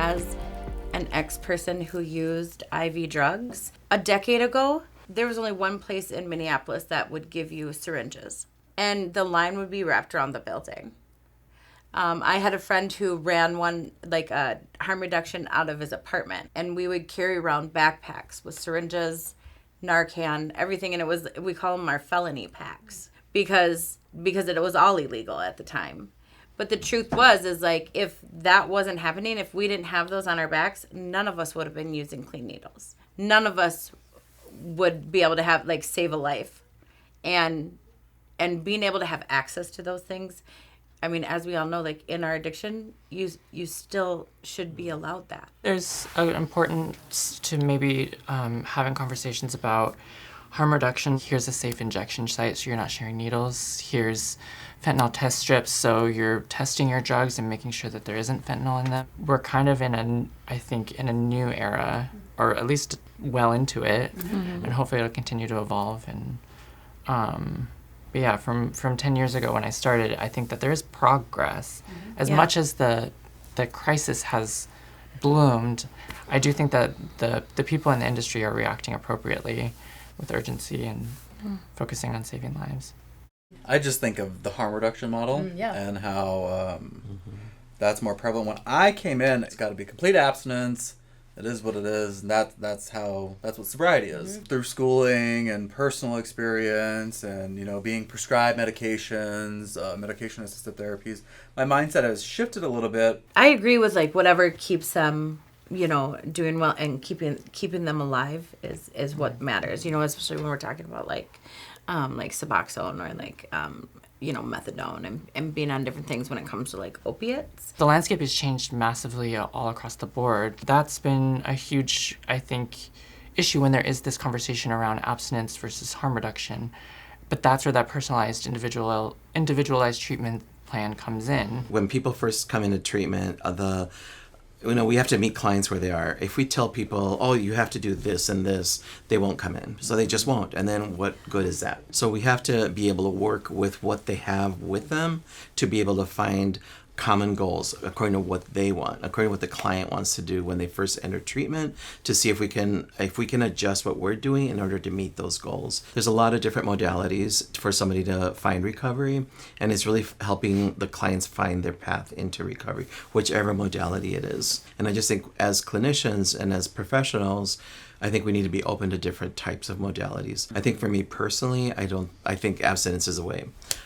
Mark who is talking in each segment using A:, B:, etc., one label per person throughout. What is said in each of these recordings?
A: as an ex-person who used IV drugs. A decade ago, there was only one place in Minneapolis that would give you syringes, and the line would be wrapped around the building. I had a friend who ran one, like a harm reduction, out of his apartment, and we would carry around backpacks with syringes, Narcan, everything, and we call them our felony packs because it was all illegal at the time. But the truth is like, if that wasn't happening, if we didn't have those on our backs, none of us would have been using clean needles. None of us would be able to have, like, save a life. And being able to have access to those things, I mean, as we all know, like, in our addiction, you still should be allowed that.
B: There's an importance to maybe having conversations about harm reduction. Here's a safe injection site so you're not sharing needles. Here's fentanyl test strips so you're testing your drugs and making sure that there isn't fentanyl in them. We're kind of in a new era, or at least well into it, and hopefully it'll continue to evolve. And but yeah, from 10 years ago when I started, I think that there is progress. As much as the crisis has bloomed, I do think that the people in the industry are reacting appropriately with urgency and focusing on saving lives.
C: I just think of the harm reduction model and how that's more prevalent. When I came in, it's got to be complete abstinence. It is what it is, and that's what sobriety is. Through schooling and personal experience, and being prescribed medications, medication-assisted therapies, my mindset has shifted a little bit.
A: I agree with, like, whatever keeps them, doing well and keeping them alive is what matters. Especially when we're talking about like Suboxone or like methadone and being on different things when it comes to like opiates.
B: The landscape has changed massively all across the board. That's been a huge, I think, issue when there is this conversation around abstinence versus harm reduction. But that's where that personalized, individualized treatment plan comes in.
D: When people first come into treatment, we have to meet clients where they are. If we tell people, oh, you have to do this and this, they won't come in. So they just won't. And then what good is that? So we have to be able to work with what they have with them to be able to find common goals according to what they want, according to what the client wants to do when they first enter treatment, to see if we can adjust what we're doing in order to meet those goals. There's a lot of different modalities for somebody to find recovery, and it's really helping the clients find their path into recovery, whichever modality it is. And I just think as clinicians and as professionals, I think we need to be open to different types of modalities. I think for me personally, I think abstinence is a way.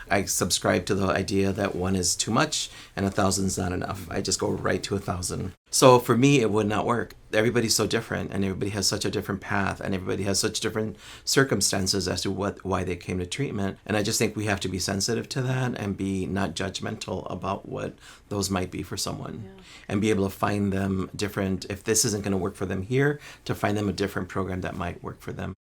D: I subscribe to the idea that 1 is too much and 1,000 is not enough. I just go right to 1,000. So for me, it would not work. Everybody's so different, and everybody has such a different path, and everybody has such different circumstances as to why they came to treatment. And I just think we have to be sensitive to that and be not judgmental about what those might be for someone, and be able to find them different. If this isn't going to work for them here, to find them a different program that might work for them.